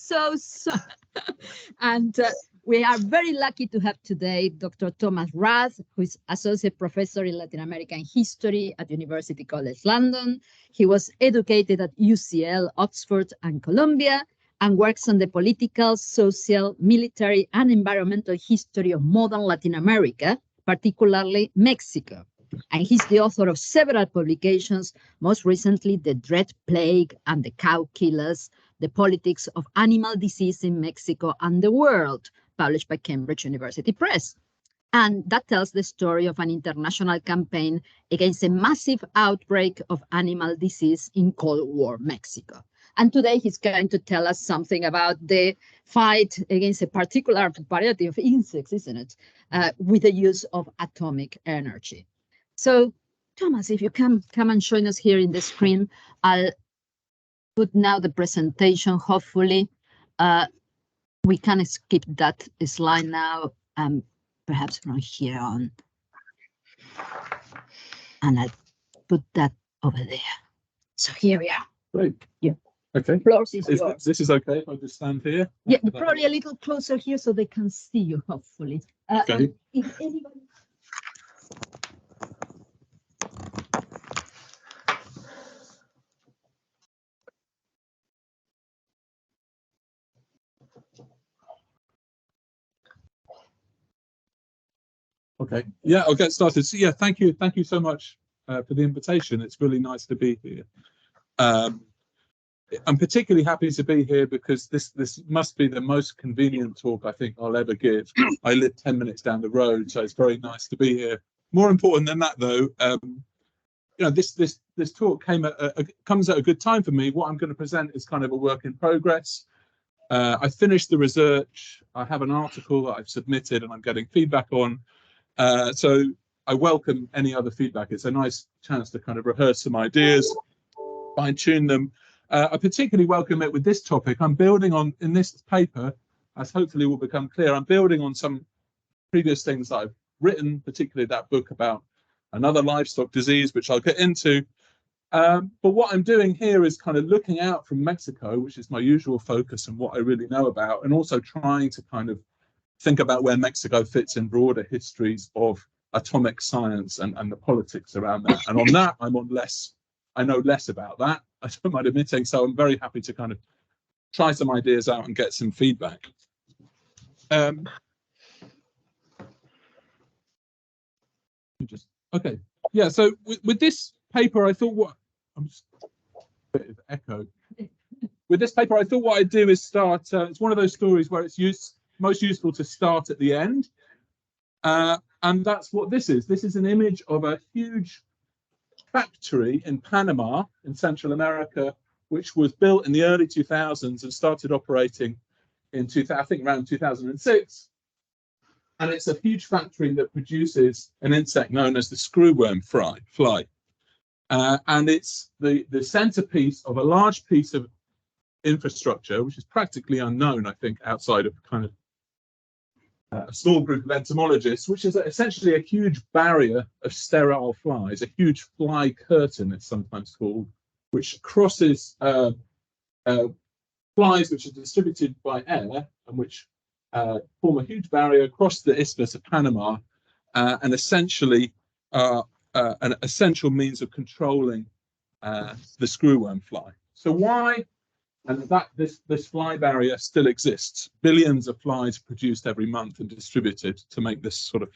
so. And we are very lucky to have today Dr. Thomas Rath, who is Associate Professor in Latin American History at University College London. He was educated at UCL, Oxford, and Columbia, and works on the political, social, military, and environmental history of modern Latin America, particularly Mexico. And he's the author of several publications, most recently The Dread Plague and the Cow Killers, The Politics of Animal Disease in Mexico and the World, published by Cambridge University Press. And that tells the story of an international campaign against a massive outbreak of animal disease in Cold War Mexico. And today he's going to tell us something about the fight against a particular variety of insects, isn't it, with the use of atomic energy. So, Thomas, if you come and join us here in the screen, I'll put now the presentation. Hopefully, we can skip that slide now, perhaps from here on. And I'll put that over there. So here we are. Great. Yeah. Okay. This is okay if I just stand here? Yeah, probably a little closer here so they can see you, hopefully. Okay. If anybody... Okay. Yeah, I'll get started. So yeah, thank you so much for the invitation. It's really nice to be here. I'm particularly happy to be here because this must be the most convenient talk I think I'll ever give. I live 10 minutes down the road, so it's very nice to be here. More important than that, though, you know, this talk comes at a good time for me. What I'm going to present is kind of a work in progress. I finished the research. I have an article that I've submitted and I'm getting feedback on. So I welcome any other feedback. It's a nice chance to kind of rehearse some ideas, fine-tune them. I particularly welcome it with this topic. I'm building on, in this paper, as hopefully will become clear, I'm building on some previous things that I've written, particularly that book about another livestock disease, which I'll get into. But what I'm doing here is kind of looking out from Mexico, which is my usual focus and what I really know about, and also trying to kind of think about where Mexico fits in broader histories of atomic science and the politics around that. And on that, I know less about that, I don't mind admitting, so I'm very happy to kind of try some ideas out and get some feedback. Okay, yeah, so with this paper, I thought I'm just a bit of echo. With this paper, I thought what I'd do is start, it's one of those stories where it's most useful to start at the end. And that's what this is. This is an image of a huge factory in Panama in Central America, which was built in the early 2000s and started operating in I think around 2006. And it's a huge factory that produces an insect known as the screwworm fly. And it's the centerpiece of a large piece of infrastructure, which is practically unknown, I think, outside of kind of a small group of entomologists, which is essentially a huge barrier of sterile flies, a huge fly curtain, it's sometimes called, which crosses flies which are distributed by air and which form a huge barrier across the Isthmus of Panama, and essentially an essential means of controlling the screwworm fly. So why? And that this fly barrier still exists. Billions of flies produced every month and distributed to make this sort of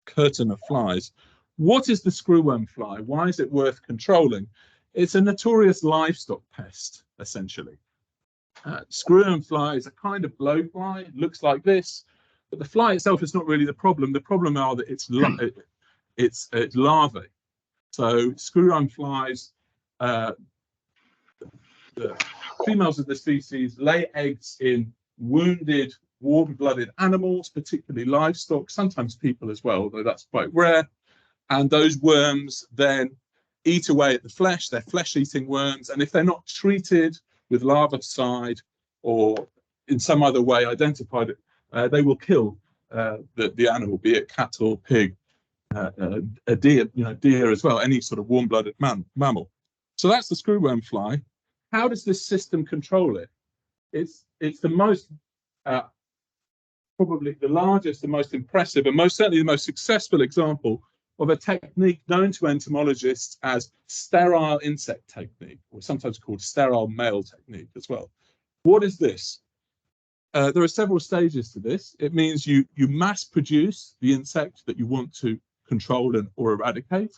curtain of flies. What is the screwworm fly? Why is it worth controlling? It's a notorious livestock pest, essentially. Screwworm fly is a kind of blowfly. It looks like this, but the fly itself is not really the problem. The problem are that it's larvae. So screwworm flies, the females of the species lay eggs in wounded, warm-blooded animals, particularly livestock, sometimes people as well, though that's quite rare. And those worms then eat away at the flesh. They're flesh-eating worms. And if they're not treated with larvicide or in some other way identified, they will kill the animal, be it cattle, pig, a deer, deer as well, any sort of warm-blooded mammal. So that's the screwworm fly. How does this system control it? it's the most, probably the largest, the most impressive, and most certainly the most successful example of a technique known to entomologists as sterile insect technique, or sometimes called sterile male technique as well. What is this? There are several stages to this. It means you mass produce the insect that you want to control or eradicate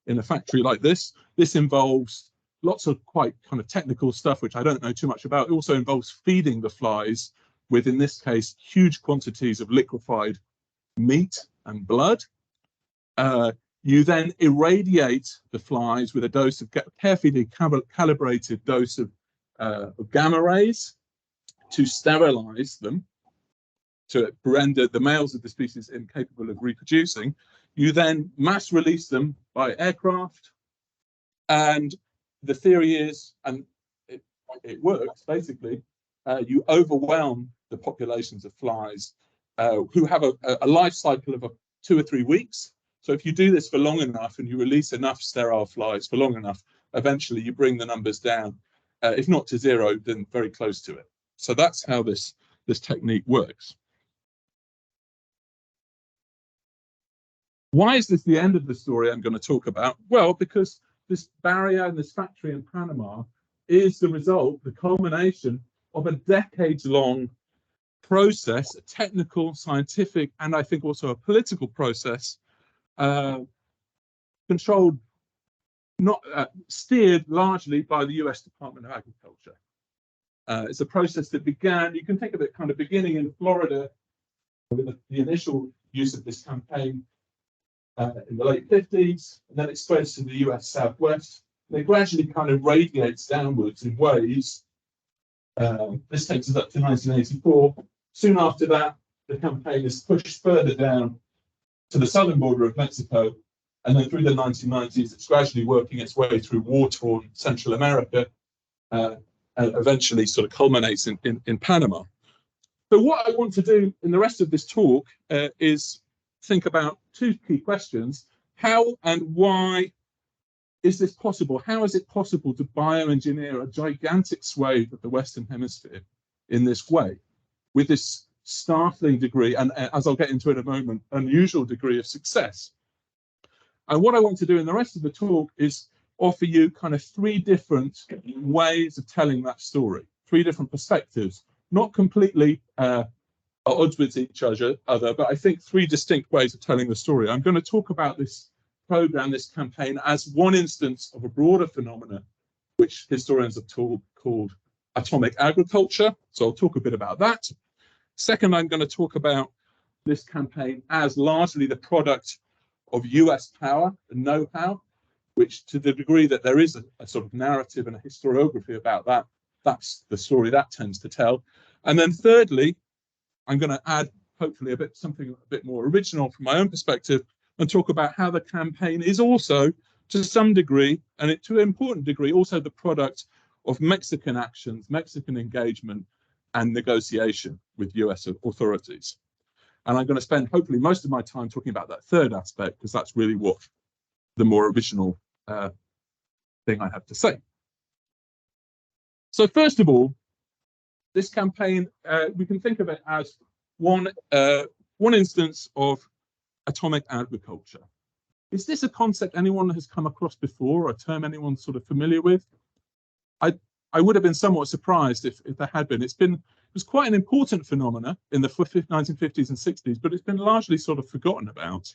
in a factory like this. This involves lots of quite kind of technical stuff, which I don't know too much about. It also involves feeding the flies with, in this case, huge quantities of liquefied meat and blood. You then irradiate the flies with a dose of carefully calibrated dose of gamma rays to sterilize them, to render the males of the species incapable of reproducing. You then mass release them by aircraft, and the theory is, and it works basically, you overwhelm the populations of flies who have a life cycle of 2 or 3 weeks. So if you do this for long enough and you release enough sterile flies for long enough, eventually you bring the numbers down, if not to zero, then very close to it. So that's how this technique works. Why is this the end of the story I'm going to talk about? Well, because this barrier and this factory in Panama is the result, the culmination of a decades-long process, a technical, scientific, and I think also a political process, controlled, steered largely by the US Department of Agriculture. It's a process that began, you can think of it kind of beginning in Florida with the initial use of this campaign in the late 50s, and then it spreads to the US Southwest. And it gradually kind of radiates downwards in waves. This takes us up to 1984. Soon after that, the campaign is pushed further down to the southern border of Mexico, and then through the 1990s, it's gradually working its way through war-torn Central America, and eventually sort of culminates in Panama. So what I want to do in the rest of this talk is think about 2 key questions. How and why is this possible? How is it possible to bioengineer a gigantic swathe of the Western Hemisphere in this way, with this startling degree, and as I'll get into in a moment, unusual degree of success? And what I want to do in the rest of the talk is offer you kind of 3 different ways of telling that story, 3 different perspectives, not completely at odds with each other, but I think 3 distinct ways of telling the story. I'm going to talk about this program, this campaign, as one instance of a broader phenomena, which historians have called atomic agriculture. So I'll talk a bit about that. Second, I'm going to talk about this campaign as largely the product of US power and know-how, which, to the degree that there is a sort of narrative and a historiography about that, that's the story that tends to tell. And then thirdly, I'm going to add hopefully something a bit more original from my own perspective, and talk about how the campaign is also, to some degree, and to an important degree, also the product of Mexican actions, Mexican engagement and negotiation with US authorities. And I'm going to spend hopefully most of my time talking about that third aspect, because that's really what the more original thing I have to say. So first of all, this campaign, we can think of it as one instance of atomic agriculture. Is this a concept anyone has come across before, or a term anyone's sort of familiar with? I would have been somewhat surprised if there had been. It was quite an important phenomena in the 1950s and 60s, but it's been largely sort of forgotten about.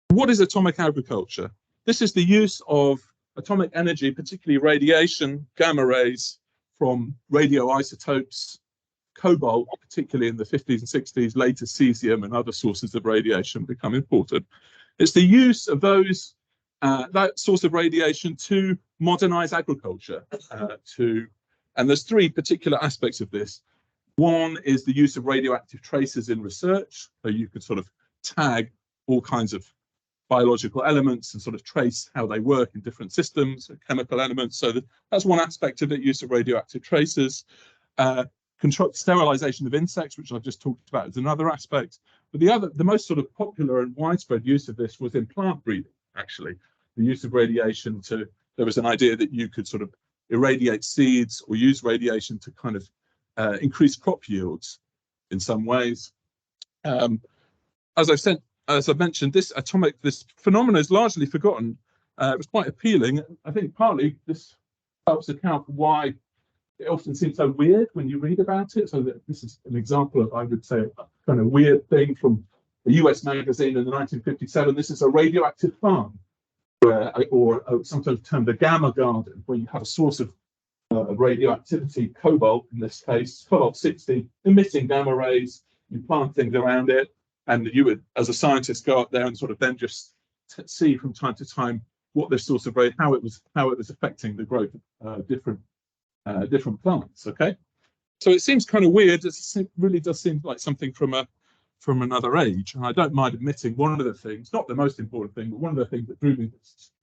What is atomic agriculture? This is the use of atomic energy, particularly radiation, gamma rays from radioisotopes, cobalt, particularly in the 50s and 60s, later cesium and other sources of radiation become important. It's the use of that source of radiation to modernize agriculture. And there's 3 particular aspects of this. One is the use of radioactive tracers in research, so you could sort of tag all kinds of biological elements and sort of trace how they work in different systems, chemical elements. So that's one aspect of it, use of radioactive tracers. Sterilization of insects, which I've just talked about, is another aspect. But the most sort of popular and widespread use of this was in plant breeding, actually. The use of radiation there was an idea that you could sort of irradiate seeds or use radiation to kind of increase crop yields in some ways. As I mentioned, this phenomenon is largely forgotten. It was quite appealing. I think partly this helps account for why it often seems so weird when you read about it. So that this is an example of, I would say, a kind of weird thing from a US magazine in 1957. This is a radioactive farm, or sometimes termed a gamma garden, where you have a source of radioactivity, cobalt in this case, cobalt-60, emitting gamma rays. You plant things around it, and you would, as a scientist, go up there and sort of then just see from time to time what this source of how it was affecting the growth of different plants. Okay, so it seems kind of weird. It really does seem like something from another age. And I don't mind admitting one of the things, not the most important thing, but one of the things that drew me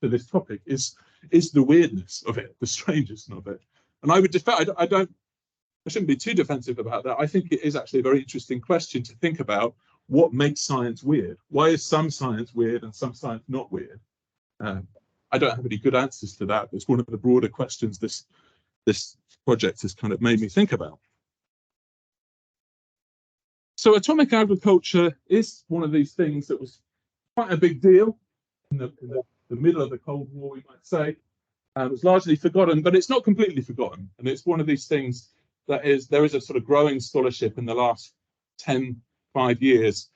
to this topic is the weirdness of it, the strangeness of it. And I would I shouldn't be too defensive about that. I think it is actually a very interesting question to think about. What makes science weird? Why is some science weird and some science not weird? I don't have any good answers to that. It's one of the broader questions this project has kind of made me think about. So atomic agriculture is one of these things that was quite a big deal in the middle of the Cold War, we might say. It was largely forgotten, but it's not completely forgotten. And it's one of these things that there is a sort of growing scholarship in the last 5 years.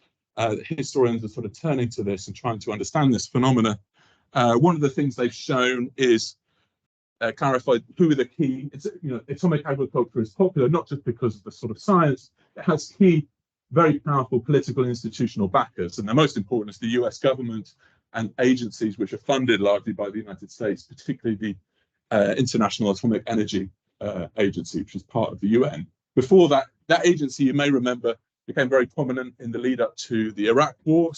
Historians are sort of turning to this and trying to understand this phenomena. One of the things they've shown is clarified who are the key. Atomic agriculture is popular not just because of the sort of science. It has key, very powerful political institutional backers, and the most important is the US government and agencies which are funded largely by the United States, particularly the International Atomic Energy Agency, which is part of the UN. Before that agency, you may remember, became very prominent in the lead up to the Iraq War.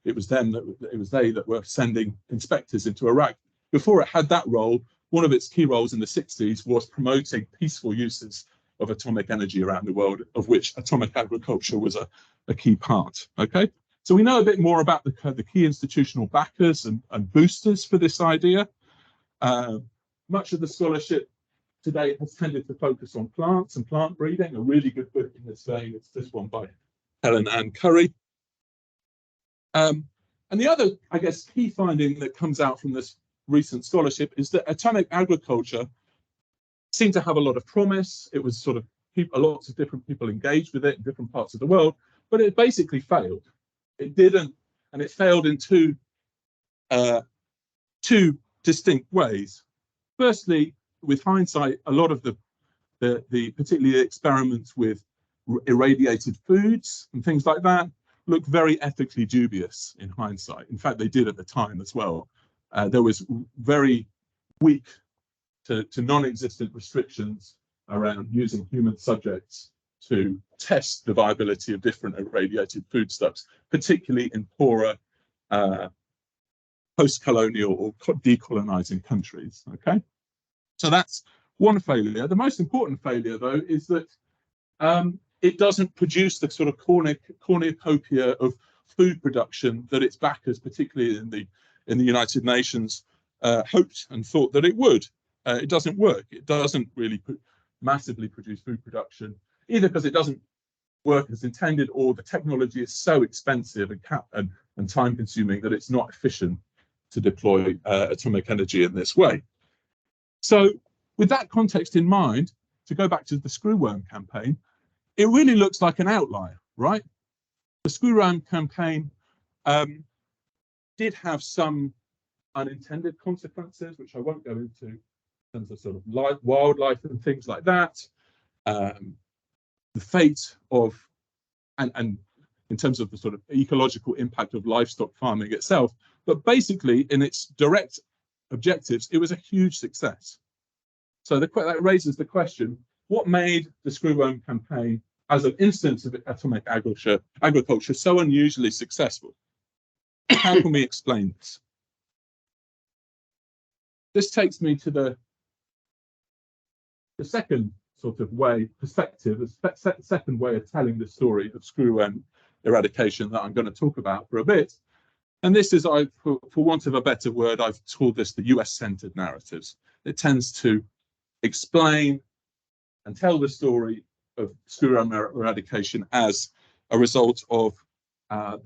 It was they that were sending inspectors into Iraq. Before it had that role, one of its key roles in the 60s was promoting peaceful uses of atomic energy around the world, of which atomic agriculture was a key part. Okay, so we know a bit more about the key institutional backers and boosters for this idea. Much of the scholarship today has tended to focus on plants and plant breeding. A really good book in this vein is this one by Helen Ann Curry. And the other, I guess, key finding that comes out from this recent scholarship is that atomic agriculture seemed to have a lot of promise. It was sort of lots of different people engaged with it in different parts of the world, but it basically failed. It didn't, and it failed in two distinct ways. Firstly, with hindsight, a lot of the particularly the experiments with irradiated foods and things like that look very ethically dubious in hindsight. In fact, they did at the time as well. There was very weak to non-existent restrictions around using human subjects to test the viability of different irradiated foodstuffs, particularly in poorer post-colonial or decolonizing countries. Okay, so that's one failure. The most important failure, though, is that it doesn't produce the sort of cornucopia of food production that its backers, particularly in the United Nations, hoped and thought that it would. It doesn't work. It doesn't really massively produce food production, either because it doesn't work as intended, or the technology is so expensive and time-consuming that it's not efficient to deploy atomic energy in this way. So with that context in mind, to go back to the screwworm campaign, it really looks like an outlier, right? The screwworm campaign did have some unintended consequences, which I won't go into in terms of sort of wildlife and things like that. The fate of, and in terms of the sort of ecological impact of livestock farming itself, but basically in its direct objectives, it was a huge success. So that raises the question, what made the screwworm campaign as an instance of atomic agriculture so unusually successful? How can we explain this? This takes me to the second sort of perspective, the second way of telling the story of screwworm eradication that I'm going to talk about for a bit. And this is, for want of a better word, I've called this the US-centered narratives. It tends to explain and tell the story of screwworm eradication as a result of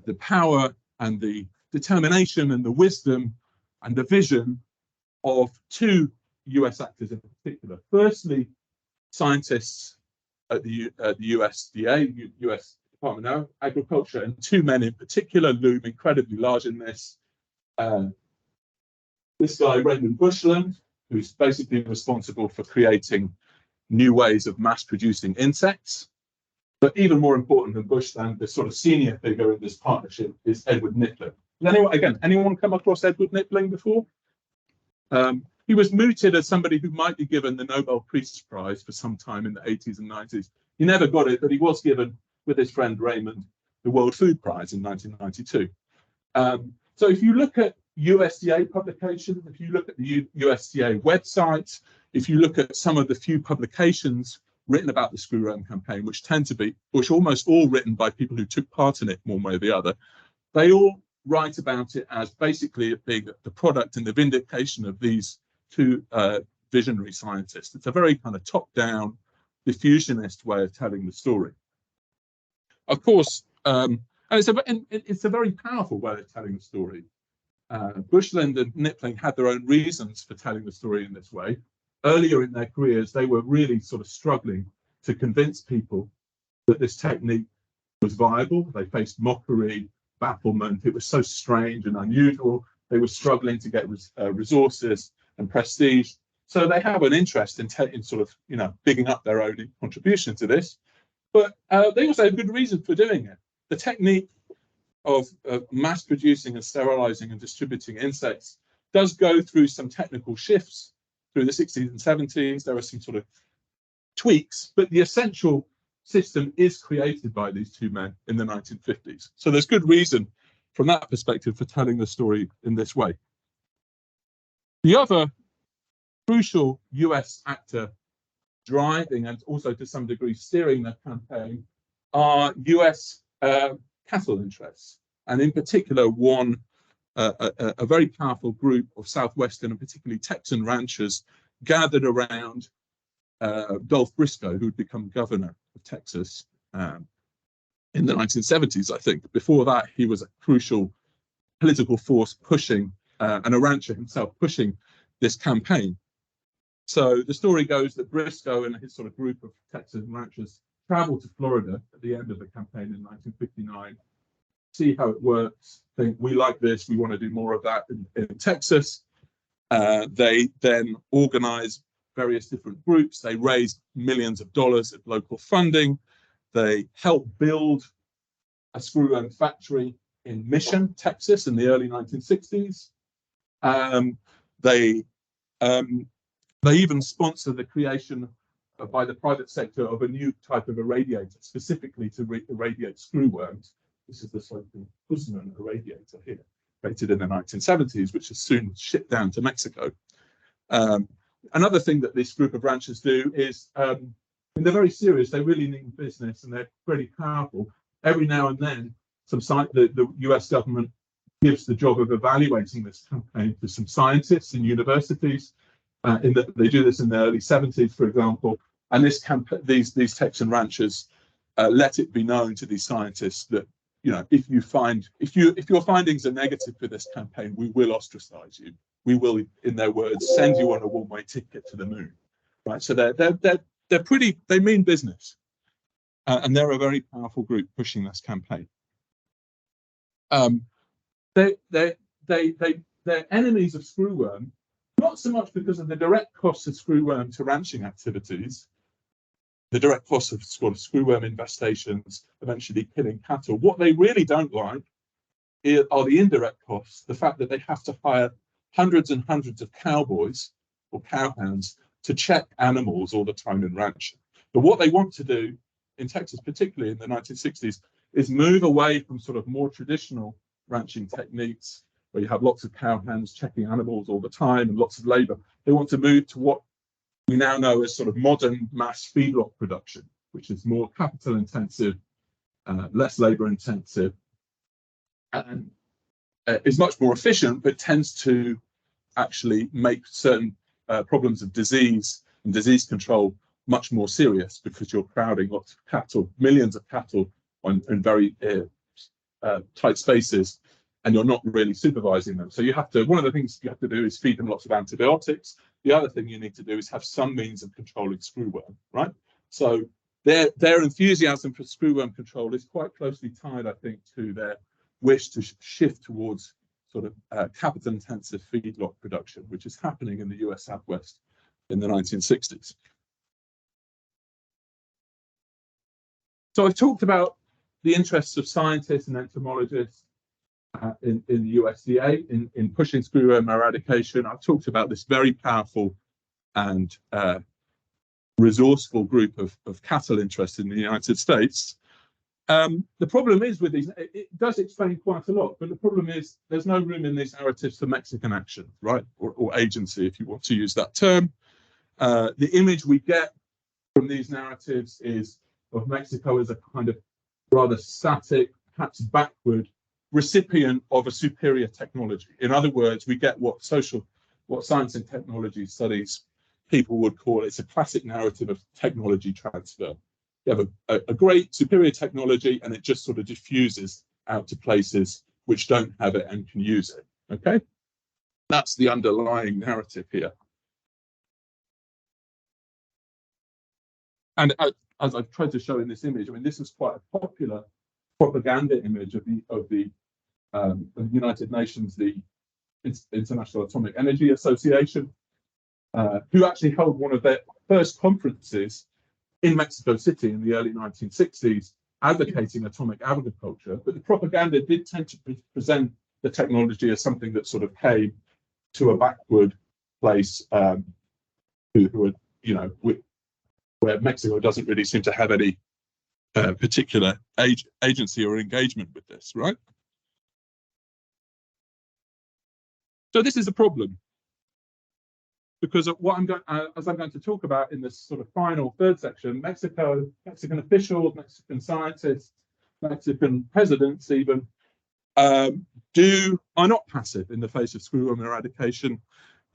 the power and the determination and the wisdom and the vision of two US actors in particular. Firstly, scientists at the USDA, US Department of Agriculture, and two men in particular loom incredibly large in this. This guy, Raymond Bushland, who's basically responsible for creating new ways of mass producing insects. But even more important than Bushland, the sort of senior figure in this partnership is Edward Knipling. Anyone come across Edward Knipling before? He was mooted as somebody who might be given the Nobel Peace Prize for some time in the 80s and 90s. He never got it, but he was given, with his friend Raymond, the World Food Prize in 1992. So if you look at USDA publications, if you look at the USDA website, if you look at some of the few publications written about the screwworm campaign, which almost all written by people who took part in it one way or the other, they all write about it as basically being the product and the vindication of these two visionary scientists. It's a very kind of top-down, diffusionist way of telling the story. Of course, and it's a very powerful way of telling the story. Bushland and Knipling had their own reasons for telling the story in this way. Earlier in their careers, they were really sort of struggling to convince people that this technique was viable. They faced mockery, bafflement. It was so strange and unusual. They were struggling to get resources and prestige. So they have an interest in sort of, bigging up their own contribution to this. But they also have good reason for doing it. The technique of mass producing and sterilizing and distributing insects does go through some technical shifts through the 60s and 70s. There are some sort of tweaks, but the essential system is created by these two men in the 1950s. So there's good reason from that perspective for telling the story in this way. The other crucial US actor driving and also to some degree steering the campaign are US cattle interests, and in particular a very powerful group of Southwestern and particularly Texan ranchers gathered around Dolph Briscoe, who had become governor of Texas in the 1970s, I think. Before that, he was a crucial political force pushing, and a rancher himself pushing this campaign. So the story goes that Briscoe and his sort of group of Texan ranchers traveled to Florida at the end of the campaign in 1959, see how it works, think we like this, we want to do more of that in Texas. They then organize various different groups. They raised millions of dollars of local funding. They helped build a screwworm factory in Mission, Texas in the early 1960s. They even sponsored the creation by the private sector of a new type of irradiator, specifically to irradiate screwworms. This is the so-called Guzman irradiator here, created in the 1970s, which is soon shipped down to Mexico. Another thing that this group of ranchers do is, they're very serious, they really need business, and they're pretty powerful. Every now and then, the US government gives the job of evaluating this campaign to some scientists in universities. They do this in the early 70s, for example, and these Texan ranchers let it be known to these scientists that, if your findings are negative for this campaign, we will ostracize you. We will, in their words, send you on a one-way ticket to the moon. Right? So they mean business, and they're a very powerful group pushing this campaign. They're enemies of screwworm, not so much because of the direct costs of screwworm to ranching activities, the direct costs of sort of screwworm infestations, eventually killing cattle. What they really don't like are the indirect costs, the fact that they have to hire hundreds and hundreds of cowboys or cowhands to check animals all the time in ranching. But what they want to do in Texas, particularly in the 1960s, is move away from sort of more traditional ranching techniques where you have lots of cowhands checking animals all the time and lots of labor. They want to move to what we now know as sort of modern mass feedlot production, which is more capital intensive, less labor intensive, and is much more efficient, but tends to actually make certain problems of disease and disease control much more serious because you're crowding lots of cattle, millions of cattle in very tight spaces, and you're not really supervising them. So you have to, one of the things you have to do is feed them lots of antibiotics. The other thing you need to do is have some means of controlling screwworm, right? So their enthusiasm for screwworm control is quite closely tied, I think, to their wish to shift towards sort of capital-intensive feedlot production, which is happening in the US Southwest in the 1960s. So I've talked about the interests of scientists and entomologists in the USDA in pushing screwworm eradication. I've talked about this very powerful and resourceful group of cattle interests in the United States. The problem is with these, it does explain quite a lot, but the problem is there's no room in these narratives for Mexican action, right? Or agency, if you want to use that term. The image we get from these narratives is of Mexico as a kind of rather static, perhaps backward recipient of a superior technology. In other words, we get what science and technology studies people would call, it's a classic narrative of technology transfer. You have a great superior technology and it just sort of diffuses out to places which don't have it and can use it, okay? That's the underlying narrative here. And as I've tried to show in this image, I mean, this is quite a popular propaganda image of the United Nations, the International Atomic Energy Association, who actually held one of their first conferences in Mexico City in the early 1960s, advocating atomic agriculture. But the propaganda did tend to present the technology as something that sort of came to a backward place, who were, you know, where Mexico doesn't really seem to have any particular agency or engagement with this, right? So this is a problem, because of what as I'm going to talk about in this sort of final third section, Mexican officials, Mexican scientists, Mexican presidents even are not passive in the face of screwworm eradication.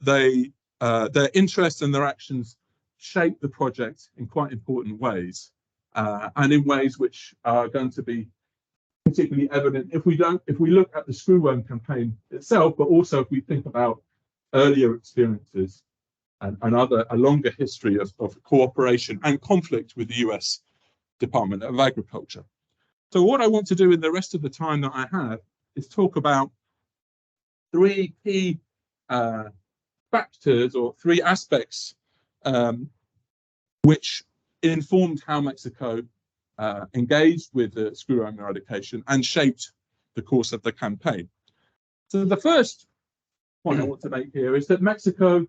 Their interests and their actions shape the project in quite important ways, and in ways which are going to be particularly evident if we look at the screwworm campaign itself, but also if we think about earlier experiences and a longer history of cooperation and conflict with the US Department of Agriculture. So what I want to do in the rest of the time that I have is talk about three key factors or three aspects which informed how Mexico engaged with the screwworm eradication and shaped the course of the campaign. So the first point I want to make here is that Mexico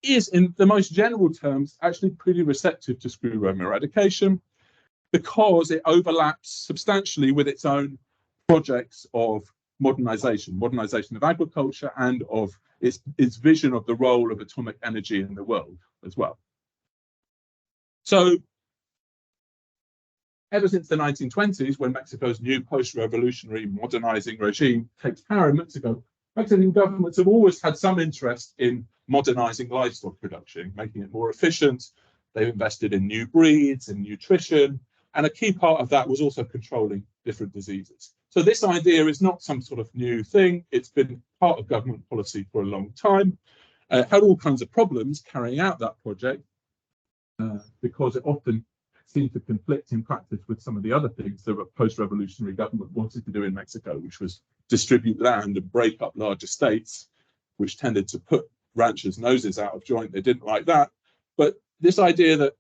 is, in the most general terms, actually pretty receptive to screwworm eradication because it overlaps substantially with its own projects of modernization of agriculture and of its vision of the role of atomic energy in the world as well. So ever since the 1920s, when Mexico's new post-revolutionary modernizing regime takes power in Mexico, Mexican governments have always had some interest in modernizing livestock production, making it more efficient. They've invested in new breeds and nutrition, and a key part of that was also controlling different diseases. So this idea is not some sort of new thing. It's been part of government policy for a long time. Had all kinds of problems carrying out that project because it often seemed to conflict in practice with some of the other things that a post-revolutionary government wanted to do in Mexico, which was distribute land and break up large estates, which tended to put ranchers' noses out of joint. They didn't like that. But this idea that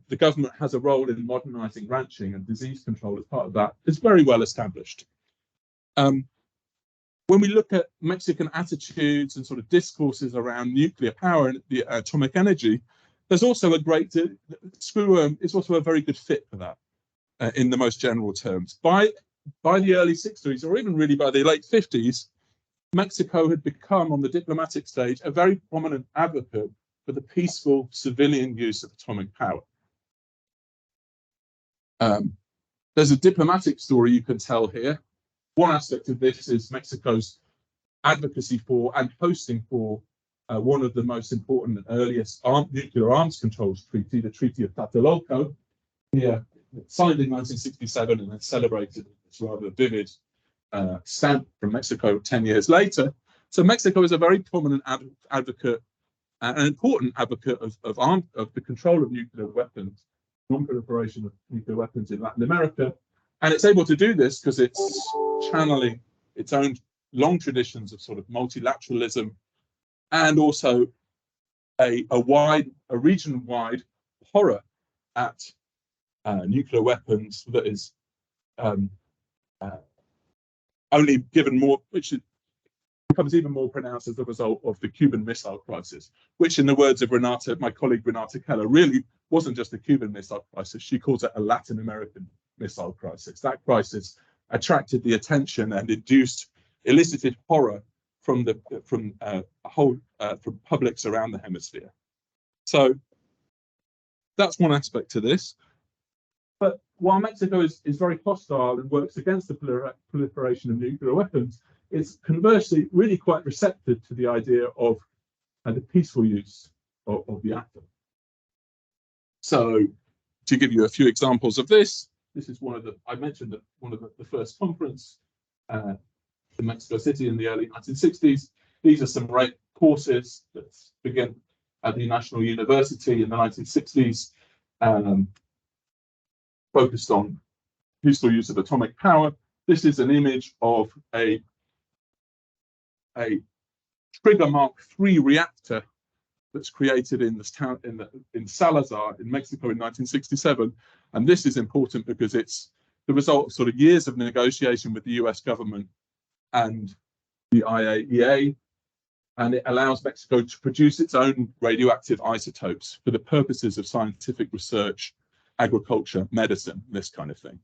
the government has a role in modernizing ranching and disease control as part of that is very well established. When we look at Mexican attitudes and sort of discourses around nuclear power and the atomic energy, there's also screwworm is also a very good fit for that in the most general terms. By the early 60s, or even really by the late 50s, Mexico had become, on the diplomatic stage, a very prominent advocate for the peaceful civilian use of atomic power. There's a diplomatic story you can tell here. One aspect of this is Mexico's advocacy for and hosting for one of the most important and earliest nuclear arms controls treaty, the Treaty of Tlatelolco, here signed in 1967 and then celebrated this rather vivid stamp from Mexico 10 years later. So Mexico is a very prominent advocate, an important advocate of the control of nuclear weapons, non-proliferation of nuclear weapons in Latin America. And it's able to do this because it's channeling its own long traditions of sort of multilateralism and also a region-wide horror at nuclear weapons that is only given more, which becomes even more pronounced as a result of the Cuban Missile Crisis, which, in the words of Renata, my colleague Renata Keller, really wasn't just a Cuban Missile Crisis. She calls it a Latin American Missile Crisis. That crisis attracted the attention and elicited horror from publics around the hemisphere. So that's one aspect to this. But while Mexico is very hostile and works against the proliferation of nuclear weapons, it's conversely really quite receptive to the idea of the peaceful use of the atom. So to give you a few examples of this, this is I mentioned one of the first conference in Mexico City in the early 1960s. These are some courses that begin at the National University in the 1960s, focused on peaceful use of atomic power. This is an image of a Trigger Mark III reactor that's created in this town in Salazar in Mexico in 1967. And this is important because it's the result of sort of years of negotiation with the US government and the IAEA, and it allows Mexico to produce its own radioactive isotopes for the purposes of scientific research, agriculture, medicine, this kind of thing,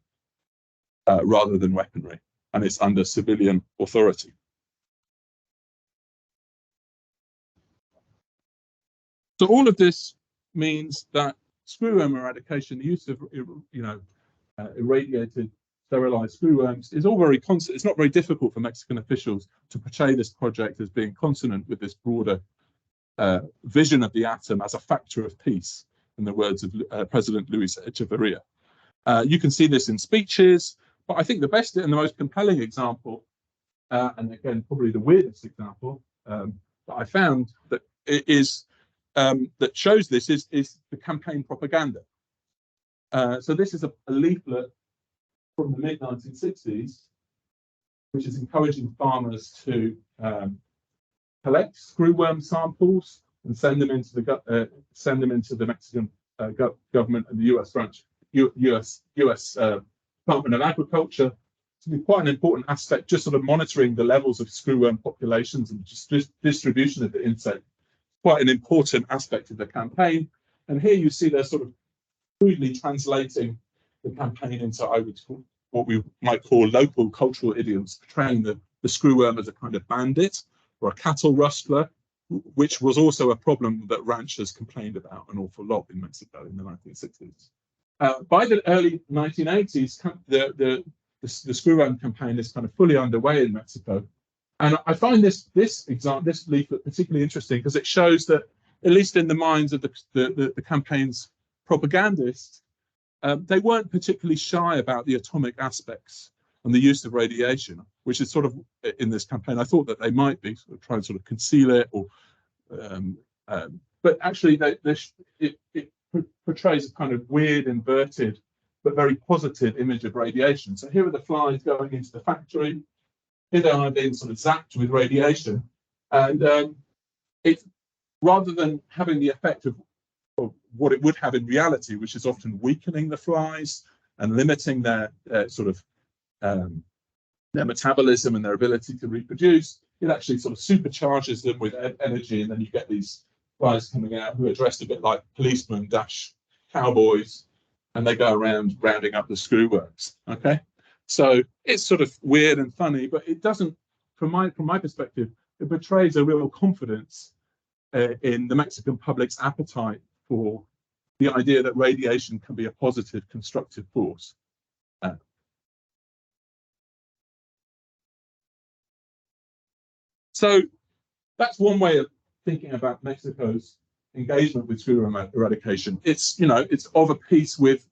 rather than weaponry, and it's under civilian authority. So all of this means that screwworm eradication, the use of irradiated, sterilized screwworms, is all very constant. It's not very difficult for Mexican officials to portray this project as being consonant with this broader vision of the atom as a factor of peace, in the words of President Luis Echeverria. You can see this in speeches, but I think the best and the most compelling example, and again probably the weirdest example that I found that that shows this is the campaign propaganda. So this is a leaflet from the mid-1960s, which is encouraging farmers to collect screwworm samples and send them into the Mexican government and the US branch, US Department of Agriculture. To be quite an important aspect, just sort of monitoring the levels of screwworm populations and just distribution of the insect. Quite an important aspect of the campaign. And here you see they're sort of crudely translating the campaign into what we might call local cultural idioms, portraying the screwworm as a kind of bandit or a cattle rustler, which was also a problem that ranchers complained about an awful lot in Mexico in the 1960s. By the early 1980s, the screwworm campaign is kind of fully underway in Mexico. And I find this leaflet particularly interesting because it shows that, at least in the minds of the campaign's propagandists, they weren't particularly shy about the atomic aspects and the use of radiation, which is sort of in this campaign. I thought that they might be sort of trying to sort of conceal it, or but actually it portrays a kind of weird, inverted, but very positive image of radiation. So here are the flies going into the factory. Here they are being sort of zapped with radiation, and it's rather than having the effect of what it would have in reality, which is often weakening the flies and limiting their their metabolism and their ability to reproduce. It actually sort of supercharges them with energy, and then you get these flies coming out who are dressed a bit like policemen / cowboys, and they go around rounding up the screwworms. Okay, so it's sort of weird and funny, but it doesn't, from my perspective, it betrays a real confidence in the Mexican public's appetite for the idea that radiation can be a positive, constructive force. So that's one way of thinking about Mexico's engagement with screwworm eradication, it's, you know, it's of a piece with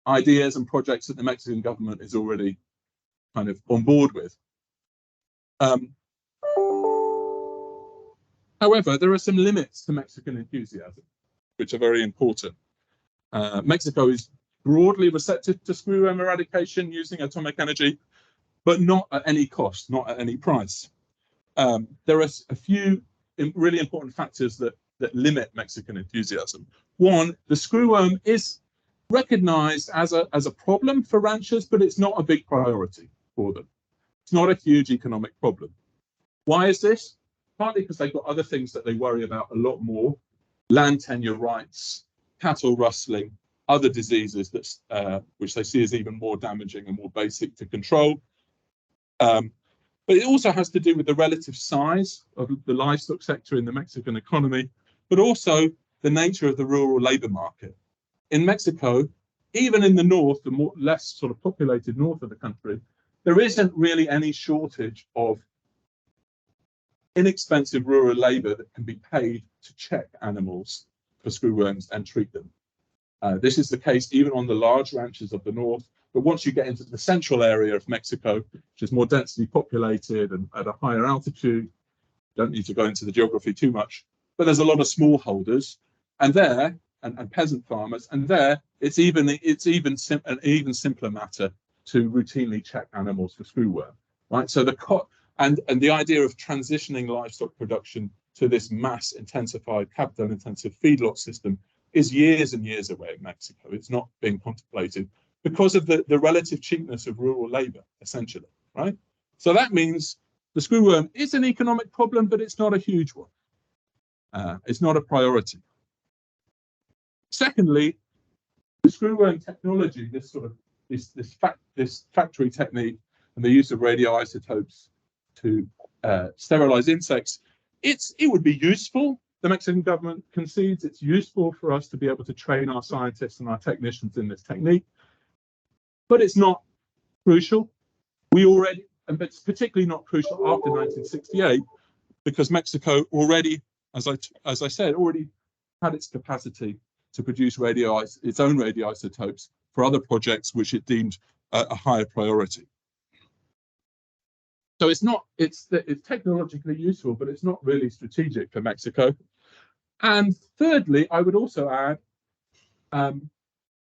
ideas and projects that the Mexican government is already kind of on board with. However, there are some limits to Mexican enthusiasm, which are very important. Mexico is broadly receptive to screwworm eradication using atomic energy, but not at any cost, not at any price. There are a few really important factors that limit Mexican enthusiasm. One, the screwworm is recognized as a problem for ranchers, but it's not a big priority for them. It's not a huge economic problem. Why is this? Partly because they've got other things that they worry about a lot more: land tenure rights, cattle rustling, other diseases that which they see as even more damaging and more basic to control. But it also has to do with the relative size of the livestock sector in the Mexican economy, but also the nature of the rural labor market. In Mexico, even in the north, the less sort of populated north of the country, there isn't really any shortage of inexpensive rural labor that can be paid to check animals for screwworms and treat them. This is the case even on the large ranches of the north. But once you get into the central area of Mexico, which is more densely populated and at a higher altitude, don't need to go into the geography too much, but there's a lot of smallholders, and there, and peasant farmers, and there, it's an even simpler matter to routinely check animals for screwworm, right? So and the idea of transitioning livestock production to this mass intensified, capital intensive feedlot system is years and years away in Mexico. It's not being contemplated because of the relative cheapness of rural labor, essentially, right? So that means the screwworm is an economic problem, but it's not a huge one. It's not a priority. Secondly, the screwworm technology, this factory technique and the use of radioisotopes to sterilize insects, it would be useful. The Mexican government concedes it's useful for us to be able to train our scientists and our technicians in this technique, but it's not crucial. But it's particularly not crucial after 1968, because Mexico already, as I said, already had its capacity to produce its own radioisotopes for other projects which it deemed a higher priority. So it's technologically useful, but it's not really strategic for Mexico. And thirdly, I would also add,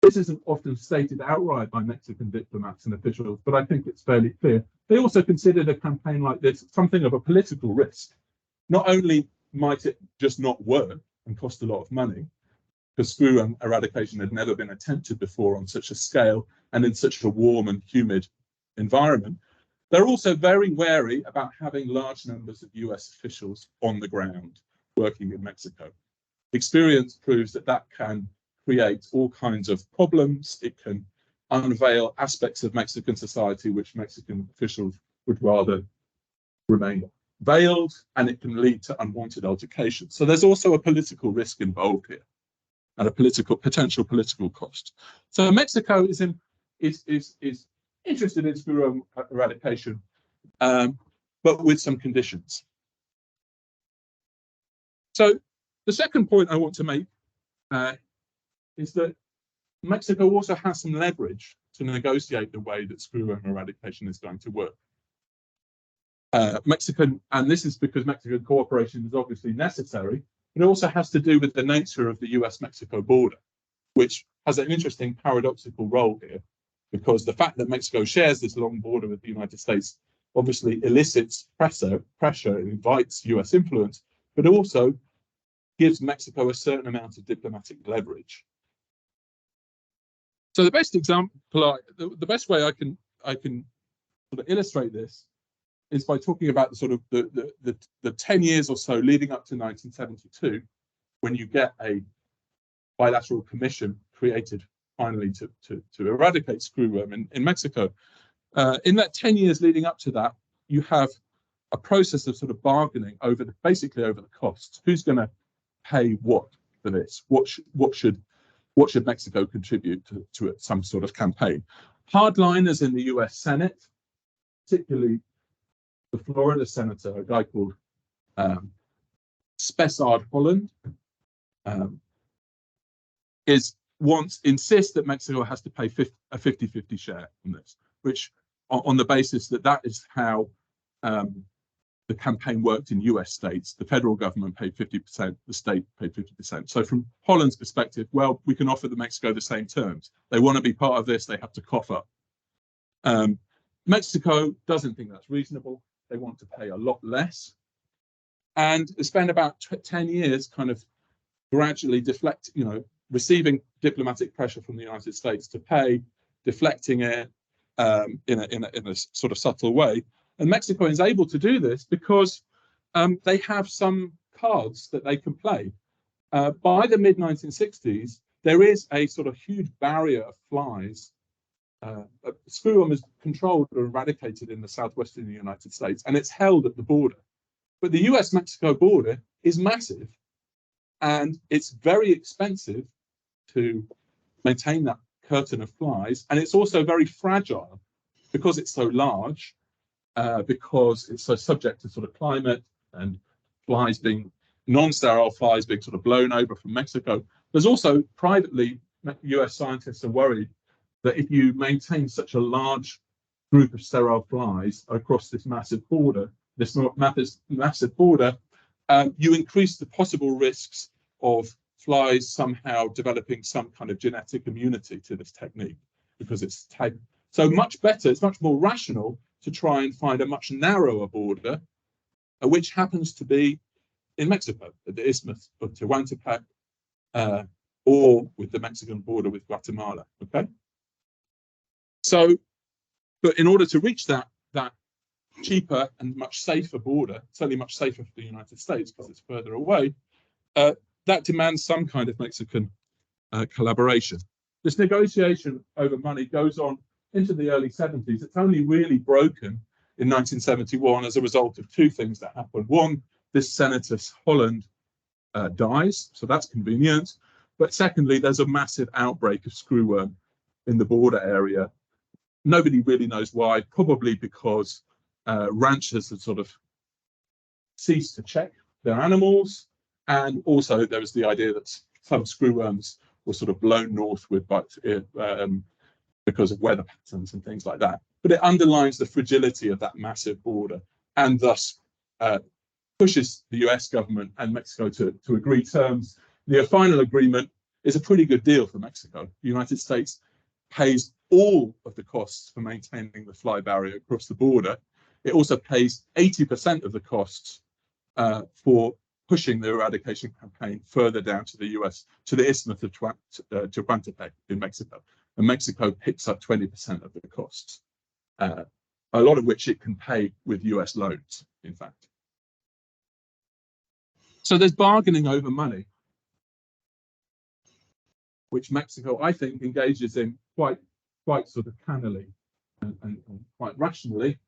this isn't often stated outright by Mexican diplomats and officials, but I think it's fairly clear. They also considered a campaign like this something of a political risk. Not only might it just not work and cost a lot of money, because screwworm eradication had never been attempted before on such a scale and in such a warm and humid environment, they're also very wary about having large numbers of US officials on the ground working in Mexico. Experience proves that can create all kinds of problems. It can unveil aspects of Mexican society which Mexican officials would rather remain veiled, and it can lead to unwanted altercations. So there's also a political risk involved here, and a potential political cost. So Mexico is interested in screwworm eradication, but with some conditions. So the second point I want to make is that Mexico also has some leverage to negotiate the way that screwworm eradication is going to work. And this is because Mexican cooperation is obviously necessary. It also has to do with the nature of the US-Mexico border, which has an interesting paradoxical role here, because the fact that Mexico shares this long border with the United States obviously elicits pressure and invites US influence, but also gives Mexico a certain amount of diplomatic leverage. So the best example, the best way I can sort of illustrate this is by talking about the sort of the 10 years or so leading up to 1972, when you get a bilateral commission created finally to eradicate screwworm in Mexico. In that 10 years leading up to that, you have a process of sort of bargaining basically over the costs. Who's going to pay what for this? What should Mexico contribute to some sort of campaign? Hardliners in the US Senate, particularly the Florida senator, a guy called Spessard Holland insists that Mexico has to pay a 50-50 share in this, which on the basis that that is how the campaign worked in US states. The federal government paid 50%, the state paid 50%. So from Holland's perspective, well, we can offer Mexico the same terms. They want to be part of this, they have to cough up. Mexico doesn't think that's reasonable. They want to pay a lot less. And they spend about 10 years kind of gradually receiving diplomatic pressure from the United States to pay, deflecting it in a sort of subtle way. And Mexico is able to do this because they have some cards that they can play. By the mid-1960s, there is a sort of huge barrier of flies. Screwworm is controlled or eradicated in the southwestern United States, and it's held at the border. But the US-Mexico border is massive, and it's very expensive to maintain that curtain of flies, and it's also very fragile because it's so large, because it's so subject to sort of climate and flies being non-sterile flies being sort of blown over from Mexico. There's also privately, US scientists are worried that if you maintain such a large group of sterile flies across this massive border, you increase the possible risks of flies somehow developing some kind of genetic immunity to this technique, because it's so much better, it's much more rational to try and find a much narrower border, which happens to be in Mexico, at the Isthmus of Tehuantepec, or with the Mexican border with Guatemala. Okay. So, but in order to reach that cheaper and much safer border, certainly much safer for the United States because it's further away, that demands some kind of Mexican collaboration. This negotiation over money goes on into the early 70s. It's only really broken in 1971 as a result of two things that happened. One, this Senator Holland dies, so that's convenient. But secondly, there's a massive outbreak of screwworm in the border area. Nobody really knows why, probably because ranchers had sort of ceased to check their animals. And also there was the idea that some screwworms were sort of blown northward because of weather patterns and things like that. But it underlines the fragility of that massive border, and thus pushes the US government and Mexico to agree terms. The final agreement is a pretty good deal for Mexico. The United States pays all of the costs for maintaining the fly barrier across the border. It also pays 80% of the costs for pushing the eradication campaign further down to the US, to the Isthmus of Tehuantepec in Mexico. And Mexico picks up 20% of the costs, a lot of which it can pay with US loans, in fact. So there's bargaining over money, which Mexico, I think, engages in quite sort of cannily and quite rationally.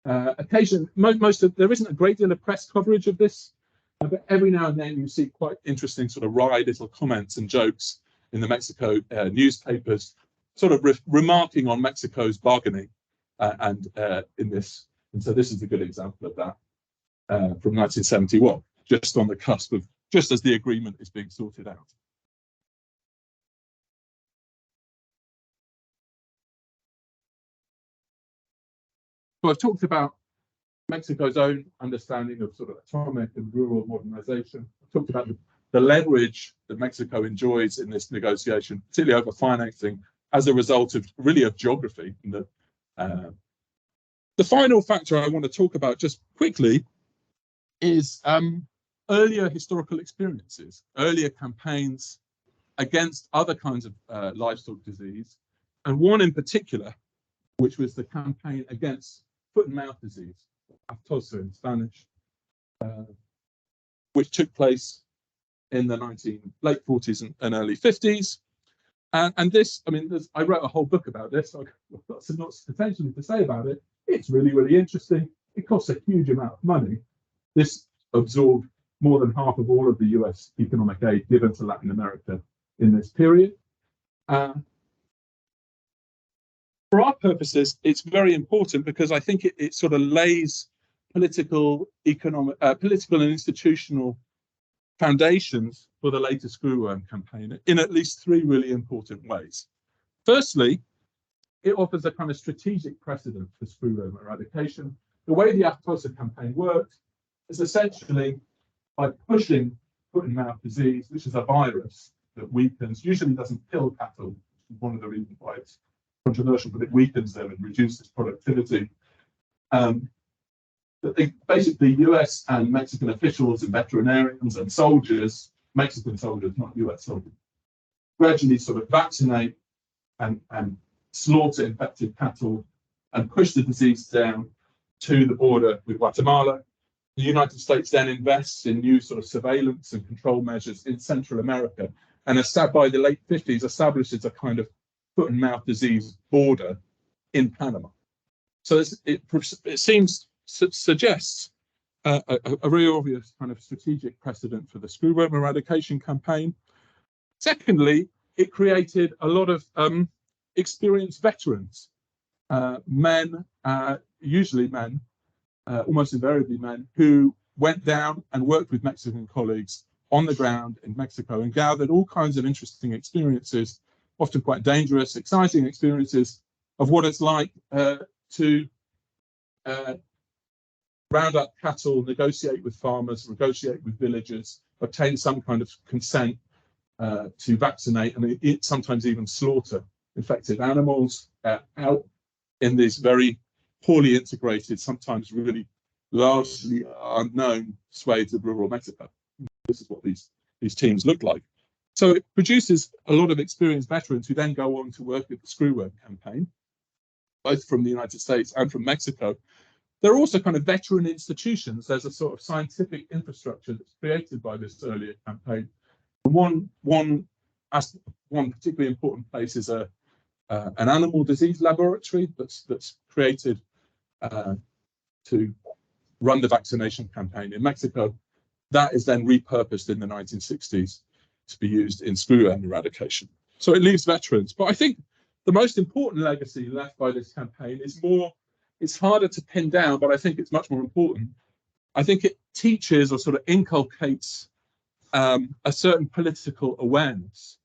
There isn't a great deal of press coverage of this, but every now and then you see quite interesting sort of wry little comments and jokes in the Mexico newspapers, sort of remarking on Mexico's bargaining in this. And so this is a good example of that from 1971, just on the cusp of, just as the agreement is being sorted out. So I've talked about Mexico's own understanding of sort of atomic and rural modernization. I've talked about the leverage that Mexico enjoys in this negotiation, particularly over financing, as a result of really of geography. And the final factor I want to talk about just quickly is earlier historical experiences, earlier campaigns against other kinds of livestock disease, and one in particular, which was the campaign against foot and mouth disease, aftosa in Spanish, which took place in the late 40s and early 50s. And this, I mean, I wrote a whole book about this, so I've got some lots potentially to say about it. It's really, really interesting. It costs a huge amount of money. This absorbed more than half of all of the US economic aid given to Latin America in this period. For our purposes, it's very important because I think it sort of lays political and institutional foundations for the later screwworm campaign in at least three really important ways. Firstly, it offers a kind of strategic precedent for screwworm eradication. The way the Atossa campaign worked is essentially by pushing foot-and-mouth disease, which is a virus that weakens, usually doesn't kill cattle, which is one of the reasons why it's controversial, but it weakens them and reduces productivity. Basically, US and Mexican officials and veterinarians and soldiers, Mexican soldiers, not US soldiers, gradually sort of vaccinate and slaughter infected cattle and push the disease down to the border with Guatemala. The United States then invests in new sort of surveillance and control measures in Central America, and by the late 50s establishes a kind of foot-and-mouth disease border in Panama. So it suggests a really obvious kind of strategic precedent for the screwworm eradication campaign. Secondly, it created a lot of experienced veterans, men, usually men, almost invariably men, who went down and worked with Mexican colleagues on the ground in Mexico and gathered all kinds of interesting experiences, often quite dangerous, exciting experiences of what it's like to round up cattle, negotiate with farmers, negotiate with villagers, obtain some kind of consent to vaccinate, and sometimes even slaughter infected animals out in these very poorly integrated, sometimes really largely unknown swathes of rural Mexico. This is what these teams look like. So it produces a lot of experienced veterans who then go on to work with the screwworm campaign, both from the United States and from Mexico. There are also kind of veteran institutions. There's a sort of scientific infrastructure that's created by this earlier campaign. One particularly important place is an animal disease laboratory that's created to run the vaccination campaign in Mexico. That is then repurposed in the 1960s to be used in screwworm eradication. So it leaves veterans. But I think the most important legacy left by this campaign is it's harder to pin down, but I think it's much more important. I think it teaches or sort of inculcates a certain political awareness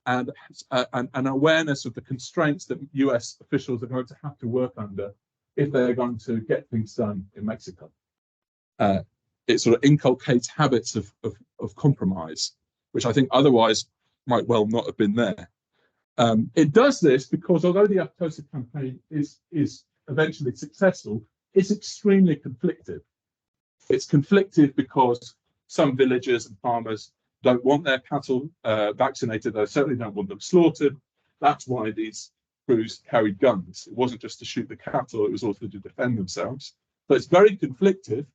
and an awareness of the constraints that US officials are going to have to work under if they're going to get things done in Mexico. It sort of inculcates habits of compromise, which I think otherwise might well not have been there. It does this because although the Atossa campaign is eventually successful, it's extremely conflicted. It's conflicted because some villagers and farmers don't want their cattle vaccinated. They certainly don't want them slaughtered. That's why these crews carried guns. It wasn't just to shoot the cattle, it was also to defend themselves. So it's very conflicted.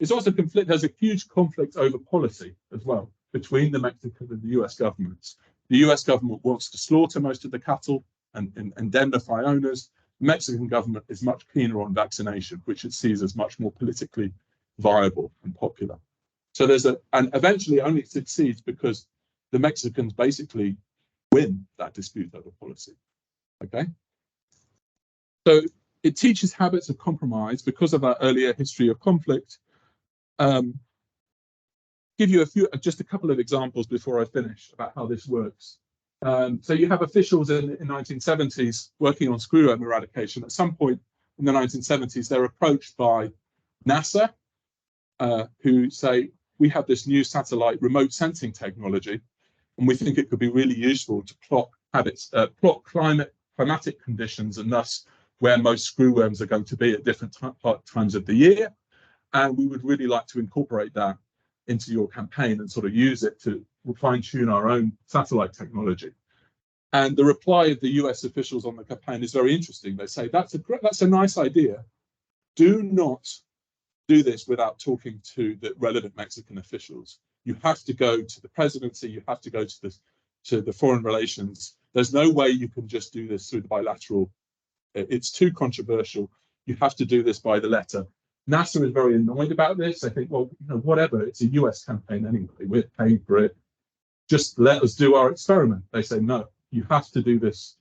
It's also there's a huge conflict over policy as well between the Mexican and the US governments. The US government wants to slaughter most of the cattle and indemnify owners. The Mexican government is much keener on vaccination, which it sees as much more politically viable and popular. So and eventually only succeeds because the Mexicans basically win that dispute over policy. Okay. So it teaches habits of compromise because of our earlier history of conflict. Give you just a couple of examples before I finish about how this works. So you have officials in the 1970s working on screwworm eradication. At some point in the 1970s, they're approached by NASA, who say, we have this new satellite remote sensing technology, and we think it could be really useful to plot climatic conditions, and thus where most screwworms are going to be at different times of the year. And we would really like to incorporate that into your campaign and sort of use it to fine-tune our own satellite technology. And the reply of the US officials on the campaign is very interesting. They say, that's a nice idea. Do not do this without talking to the relevant Mexican officials. You have to go to the presidency, you have to go to the foreign relations. There's no way you can just do this through the bilateral. It's too controversial. You have to do this by the letter. NASA is very annoyed about this. They think, well, whatever, it's a US campaign anyway. We're paying for it. Just let us do our experiment. They say, no, you have to do this.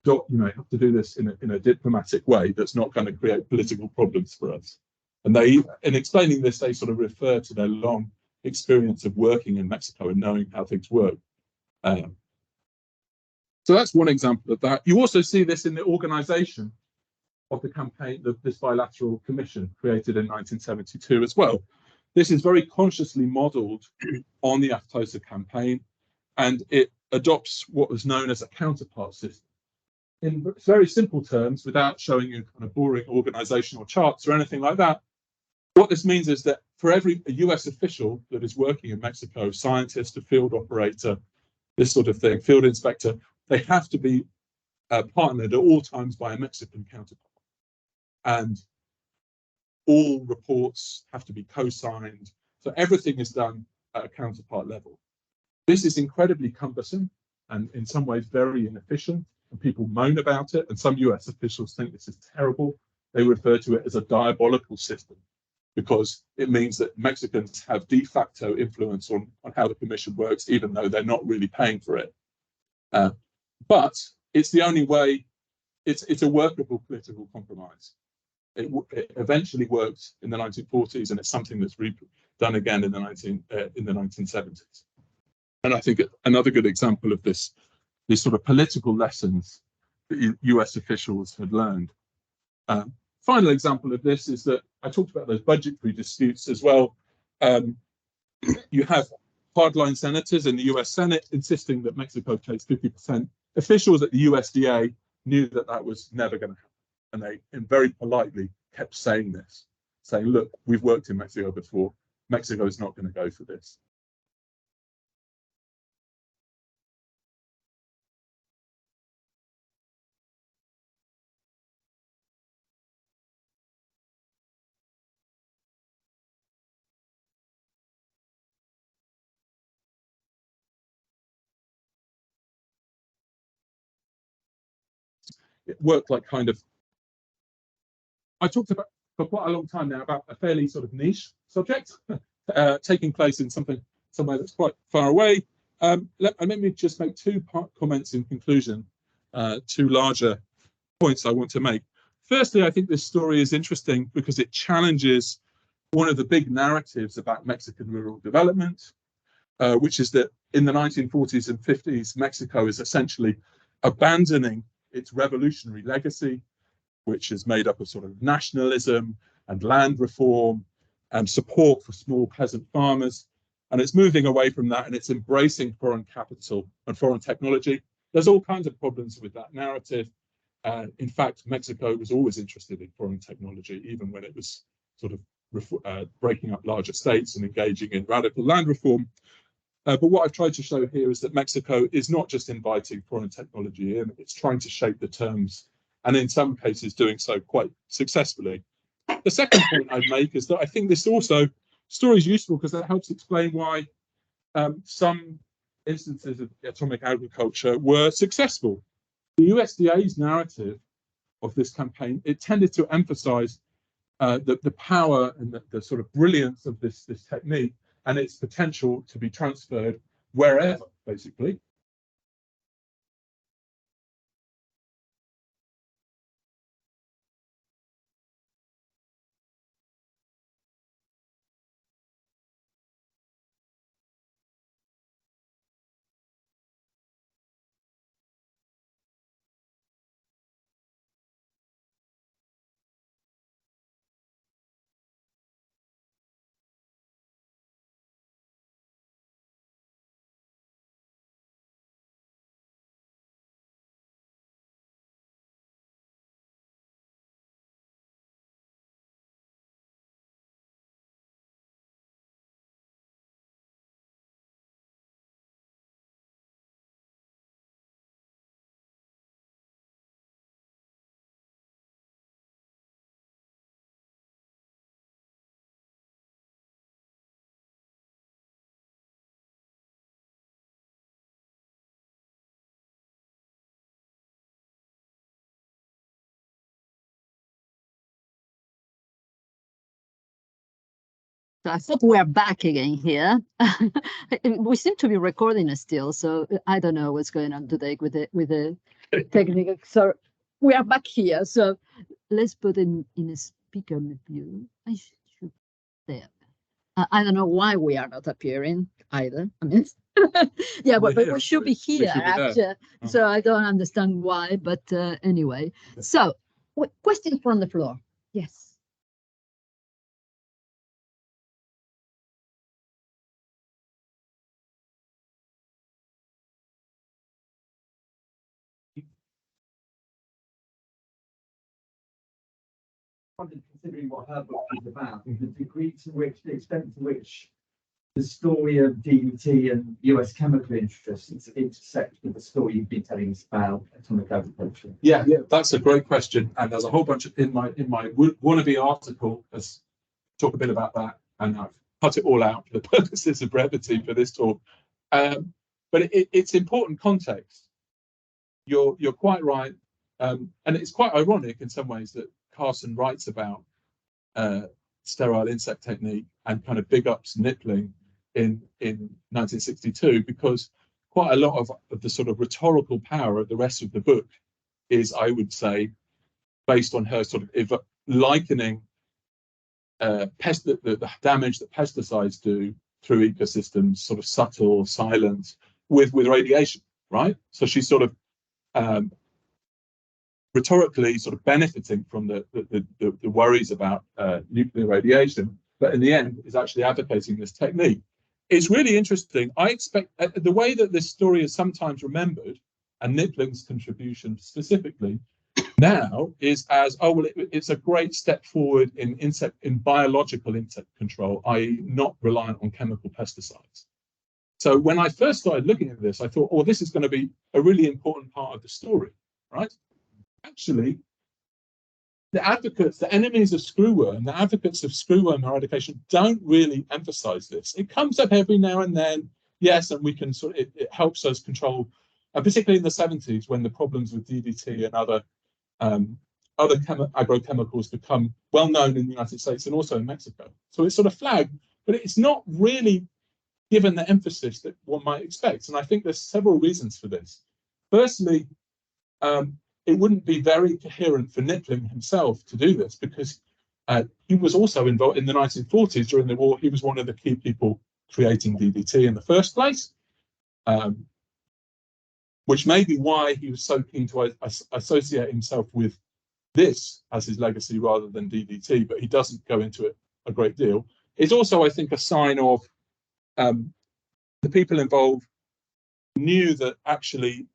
You have to do this in a diplomatic way that's not going to create political problems for us. And in explaining this, they sort of refer to their long experience of working in Mexico and knowing how things work. So that's one example of that. You also see this in the organization of the campaign, this bilateral commission created in 1972 as well. This is very consciously modeled on the Aftosa campaign, and it adopts what was known as a counterpart system. In very simple terms, without showing you kind of boring organizational charts or anything like that, what this means is that for every US official that is working in Mexico, scientist, a field operator, this sort of thing, field inspector, they have to be partnered at all times by a Mexican counterpart. And all reports have to be co-signed. So everything is done at a counterpart level. This is incredibly cumbersome and in some ways very inefficient. And people moan about it. And some US officials think this is terrible. They refer to it as a diabolical system because it means that Mexicans have de facto influence on how the commission works, even though they're not really paying for it. But it's the only way, it's a workable political compromise. It eventually worked in the 1940s, and it's something that's done again in the 1970s. And I think another good example of this, these sort of political lessons that US officials had learned. Final example of this is that I talked about those budgetary disputes as well. You have hardline senators in the US Senate insisting that Mexico takes 50%. Officials at the USDA knew that that was never going to happen. And they very politely kept saying this, saying, look, we've worked in Mexico before. Mexico is not going to go for this. It worked like kind of, I talked about for quite a long time now about a fairly sort of niche subject taking place in somewhere that's quite far away. Let me just make two comments in conclusion, two larger points I want to make. Firstly, I think this story is interesting because it challenges one of the big narratives about Mexican rural development, which is that in the 1940s and 50s, Mexico is essentially abandoning its revolutionary legacy, which is made up of sort of nationalism and land reform and support for small peasant farmers. And it's moving away from that, and it's embracing foreign capital and foreign technology. There's all kinds of problems with that narrative. In fact, Mexico was always interested in foreign technology, even when it was sort of breaking up larger states and engaging in radical land reform. But what I've tried to show here is that Mexico is not just inviting foreign technology in, it's trying to shape the terms, and in some cases doing so quite successfully. The second point I'd make is that I think this story is useful because it helps explain why some instances of atomic agriculture were successful. The USDA's narrative of this campaign, it tended to emphasize the power and the sort of brilliance of this technique and its potential to be transferred wherever, basically. So I thought we are back again here. We seem to be recording still, so I don't know what's going on today with the technical. So we are back here. So let's put in a speaker view. I should there. I don't know why we are not appearing either. I mean, yeah, but we should be here, actually. So I don't understand why, but anyway. So, questions from the floor? Yes. Considering what her book is about, the degree to which, the extent to which the story of DDT and US chemical interests intersect with the story you've been telling us about atomic agriculture. Yeah, that's a great question, and there's a whole bunch in my wannabe article. Let's talk a bit about that, and I've cut it all out for the purposes of brevity for this talk. But it's important context. You're quite right, and it's quite ironic in some ways that Carson writes about sterile insect technique and kind of big ups nippling in 1962, because quite a lot of the sort of rhetorical power of the rest of the book is, I would say, based on her sort of likening the damage that pesticides do through ecosystems, sort of subtle, silent, with radiation, right? So she's sort of rhetorically sort of benefiting from the worries about nuclear radiation, but in the end is actually advocating this technique. It's really interesting. I expect the way that this story is sometimes remembered, and Nippling's contribution specifically now, is as, oh, well, it's a great step forward in biological insect control, i.e. not reliant on chemical pesticides. So when I first started looking at this, I thought, oh, this is going to be a really important part of the story, right? Actually, the advocates, the enemies of screwworm, the advocates of screwworm eradication don't really emphasize this. It comes up every now and then, yes, and we can sort of, it helps us control, particularly in the 70s when the problems with DDT and other agrochemicals become well known in the United States and also in Mexico. So it's sort of flagged, but it's not really given the emphasis that one might expect. And I think there's several reasons for this. Firstly, it wouldn't be very coherent for Nippling himself to do this, because he was also involved in the 1940s during the war. He was one of the key people creating DDT in the first place, which may be why he was so keen to associate himself with this as his legacy rather than DDT, but he doesn't go into it a great deal. It's also, I think, a sign of the people involved knew that actually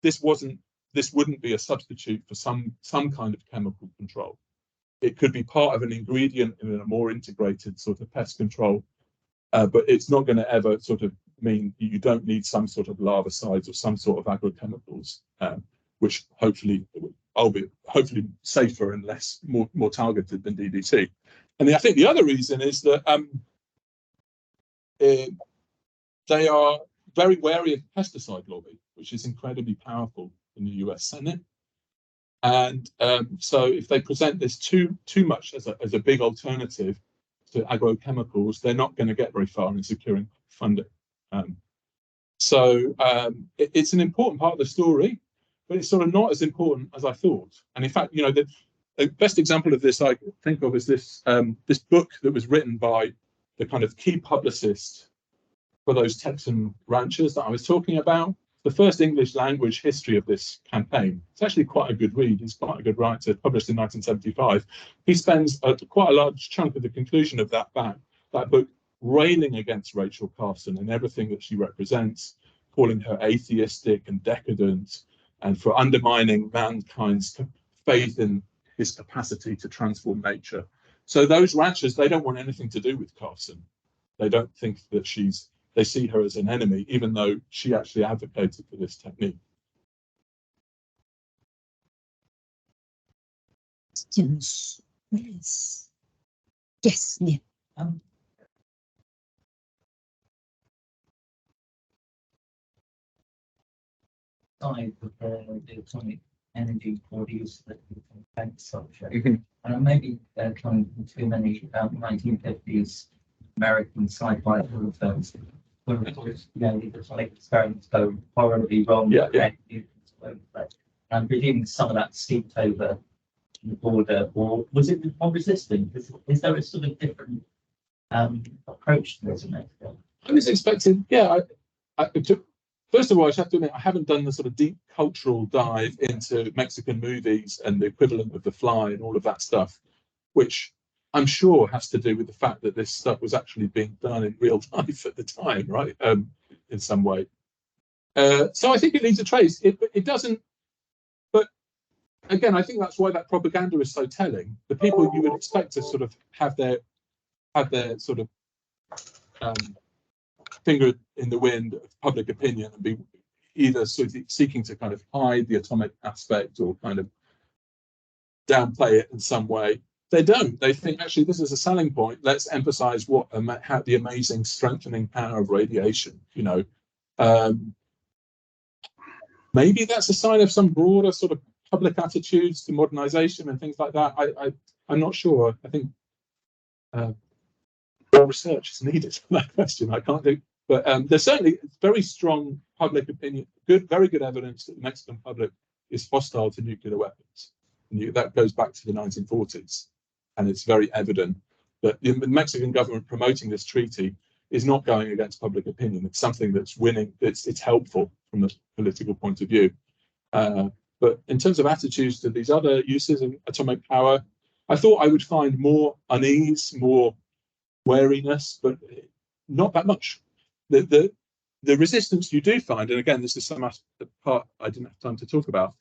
this wouldn't be a substitute for some kind of chemical control. It could be part of an ingredient in a more integrated sort of pest control, but it's not going to ever sort of mean you don't need some sort of larvicides or some sort of agrochemicals, which hopefully hopefully safer and more targeted than DDT. And I think the other reason is that they are very wary of the pesticide lobby, which is incredibly powerful in the US Senate. And so if they present this too much as a big alternative to agrochemicals, they're not going to get very far in securing funding. It's an important part of the story, but it's sort of not as important as I thought. And in fact, you know, the best example of this I think of is this this book that was written by the kind of key publicist for those Texan ranchers that I was talking about. The first English language history of this campaign. It's actually quite a good read. He's quite a good writer, published in 1975. He spends quite a large chunk of the conclusion of that book railing against Rachel Carson and everything that she represents, calling her atheistic and decadent, and for undermining mankind's faith in his capacity to transform nature. So those ranchers, they don't want anything to do with Carson. They don't think that they see her as an enemy, even though she actually advocated for this technique. Yes. Yes. Yeah. Side of the atomic energy produced that we can subject. Maybe trying too many 1950s American sci-fi films where, of course, you know, the atomic experiments go horribly wrong. Yeah. I'm presuming some of that seeped over the border, or was it resistant? Is there a sort of different approach to this in Mexico? I was expecting, yeah. First of all, I have to admit, I haven't done the sort of deep cultural dive into Mexican movies and the equivalent of The Fly and all of that stuff, which I'm sure has to do with the fact that this stuff was actually being done in real life at the time, right? In some way. So I think it leaves a trace. It doesn't, but again, I think that's why that propaganda is so telling. The people you would expect to sort of have their sort of finger in the wind of public opinion and be either sort of seeking to kind of hide the atomic aspect or kind of downplay it in some way. They don't. They think actually this is a selling point. Let's emphasize how the amazing strengthening power of radiation. You know, maybe that's a sign of some broader sort of public attitudes to modernization and things like that. I'm not sure. I think more research is needed on that question. I can't do, but there's certainly very strong public opinion, very good evidence that the Mexican public is hostile to nuclear weapons. And that goes back to the 1940s, and it's very evident that the Mexican government promoting this treaty is not going against public opinion. It's something that's winning. It's helpful from a political point of view. But in terms of attitudes to these other uses of atomic power, I thought I would find more unease, more wariness, but not that much. The resistance you do find, and again, this is the part I didn't have time to talk about.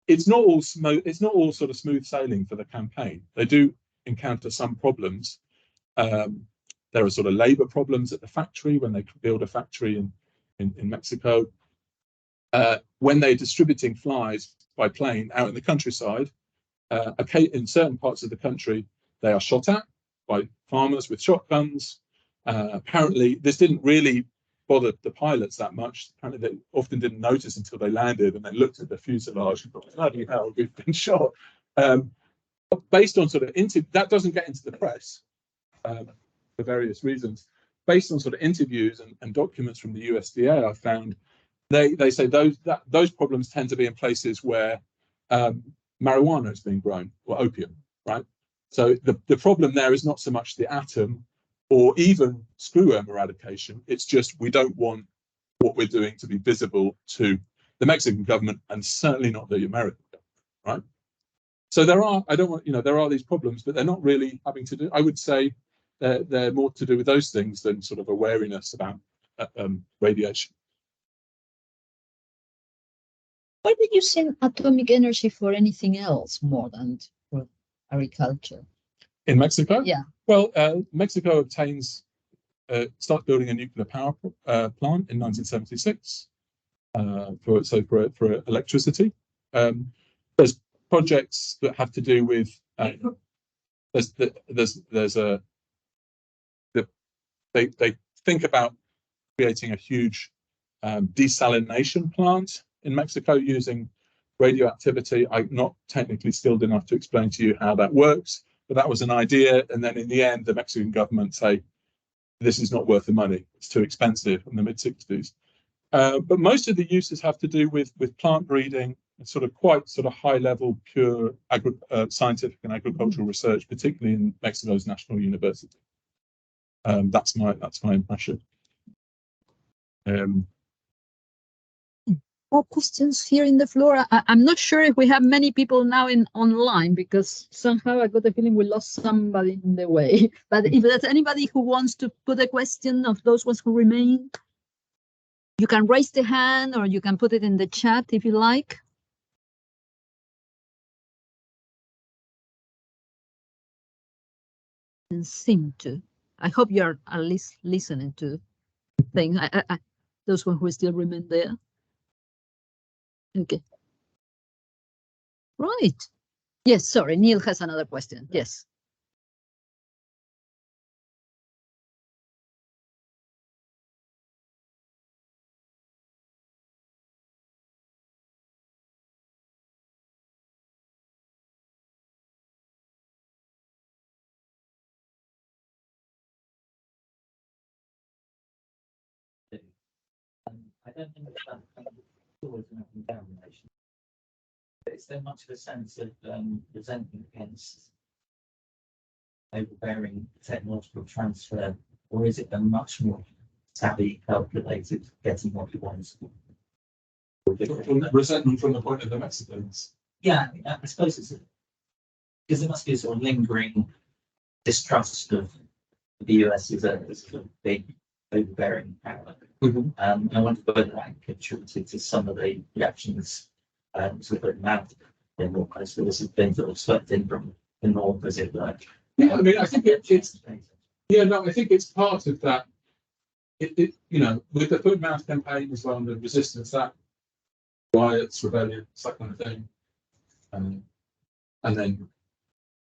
It's not all smooth. It's not all sort of smooth sailing for the campaign. They do encounter some problems. There are sort of labor problems at the factory when they build a factory in Mexico. When they're distributing flies by plane out in the countryside, in certain parts of the country, they are shot at by farmers with shotguns. Apparently, this didn't really bother the pilots that much. Apparently, they often didn't notice until they landed and they looked at the fuselage and thought, bloody hell, we've been shot. Based on sort of that doesn't get into the press for various reasons. Based on sort of interviews and documents from the USDA, I found they say those problems tend to be in places where marijuana is being grown, or opium, right? So the problem there is not so much the atom or even screwworm eradication. It's just we don't want what we're doing to be visible to the Mexican government and certainly not the American government, right? So there are these problems, but they're not really having to do. I would say they're more to do with those things than sort of a wariness about radiation. Why did you send atomic energy for anything else more than for agriculture? In Mexico? Yeah. Well, Mexico starts building a nuclear power plant in 1976 for electricity. There's projects that have to do with they think about creating a huge desalination plant in Mexico using radioactivity. I'm not technically skilled enough to explain to you how that works, but that was an idea. And then in the end, the Mexican government say, this is not worth the money. It's too expensive in the mid-60s. But most of the uses have to do with plant breeding and sort of high-level, pure scientific and agricultural research, particularly in Mexico's national university. That's my impression. More questions here in the floor. I'm not sure if we have many people now online, because somehow I got the feeling we lost somebody in the way. But if there's anybody who wants to put a question of those ones who remain, you can raise the hand or you can put it in the chat if you like. And seem to. I hope you're at least listening to things. Those ones who still remain there. Okay. Right. Yes, sorry, Neil has another question. Yes. I don't understand always an up and down relation. But is there much of a sense of resentment against overbearing technological transfer, or is it a much more savvy, calculated getting what you want? Resentment from the point of the Mexicans. Yeah, I suppose it's because there must be a sort of lingering distrust of the US as a big overbearing power. I wonder whether that contributed to some of the reactions sort of mouth in what kind of this has been sort of swept in from the north, as it like. Yeah, I mean, I think it's yeah, no, I think it's part of that. It you know, with the foot and mouth campaign as well, and the resistance, that riots, rebellions, that kind of thing, and then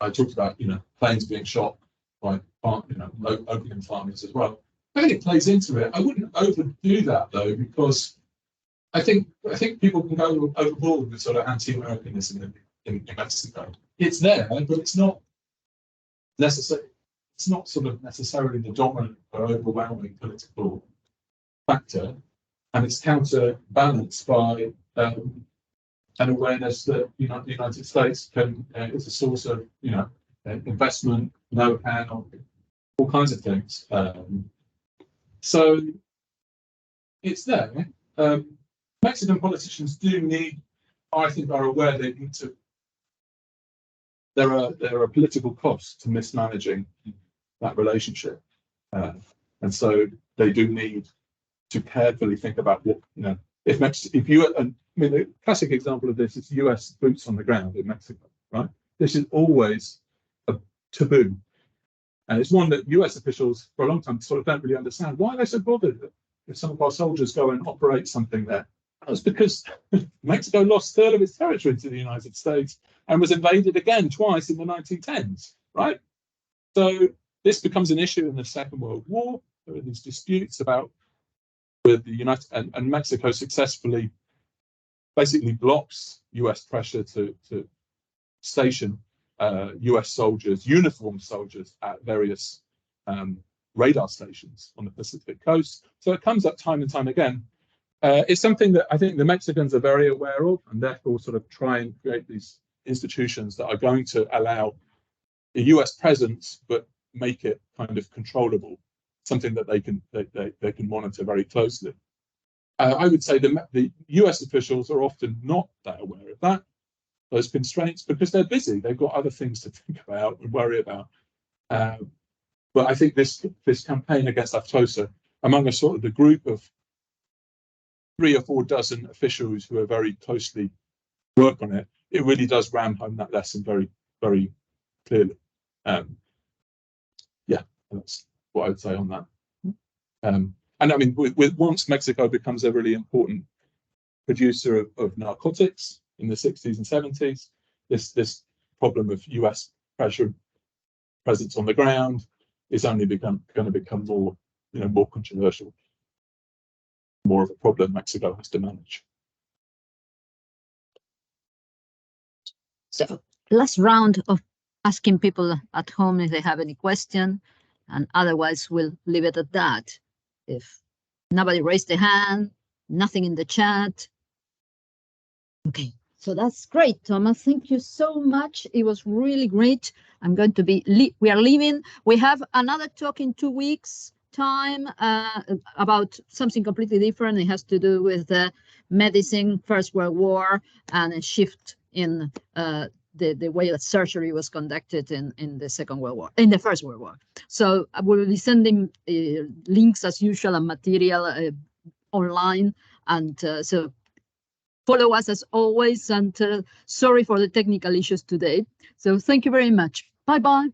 I talked about, you know, planes being shot by, you know, opium farmers as well. I think it plays into it. I wouldn't overdo that though, because I think people can go overboard with sort of anti-Americanism in Mexico. It's there, but it's not necessary. It's not sort of necessarily the dominant or overwhelming political factor, and it's counterbalanced by an awareness that, you know, the United States is a source of, you know, investment, know-how, all kinds of things. So it's there. Mexican politicians do need, I think, are aware they need to. There are political costs to mismanaging that relationship, and so they do need to carefully think about what, you know, if you, I mean, the classic example of this is US boots on the ground in Mexico, right? This is always a taboo, and it's one that US officials for a long time sort of don't really understand. Why are they so bothered if some of our soldiers go and operate something there? That's because Mexico lost a third of its territory to the United States and was invaded again twice in the 1910s, right? So this becomes an issue in the Second World War. There are these disputes about with the United and Mexico successfully basically blocks US pressure to station US soldiers, uniformed soldiers, at various radar stations on the Pacific coast. So it comes up time and time again. It's something that I think the Mexicans are very aware of, and therefore sort of try and create these institutions that are going to allow a US presence, but make it kind of controllable, something that they can monitor very closely. I would say the US officials are often not that aware of that, those constraints, because they're busy. They've got other things to think about and worry about. But I think this campaign against Aftosa, among a sort of the group of 3 or 4 dozen officials who are very closely work on it, it really does ram home that lesson very, very clearly. Yeah, that's what I would say on that. And I mean, once Mexico becomes a really important producer of narcotics in the 60s and 70s, this problem of US presence on the ground is only going to become more, you know, more controversial, more of a problem Mexico has to manage. So last round of asking people at home if they have any question, and otherwise we'll leave it at that. If nobody raised their hand, nothing in the chat. Okay, so that's great, Thomas. Thank you so much. It was really great. I'm going to be, we are leaving. We have another talk in 2 weeks time about something completely different. It has to do with medicine, First World War, and a shift in the way that surgery was conducted in the Second World War, in the First World War. So I will be sending links as usual and material online, and so follow us as always. And sorry for the technical issues today. So thank you very much. Bye bye.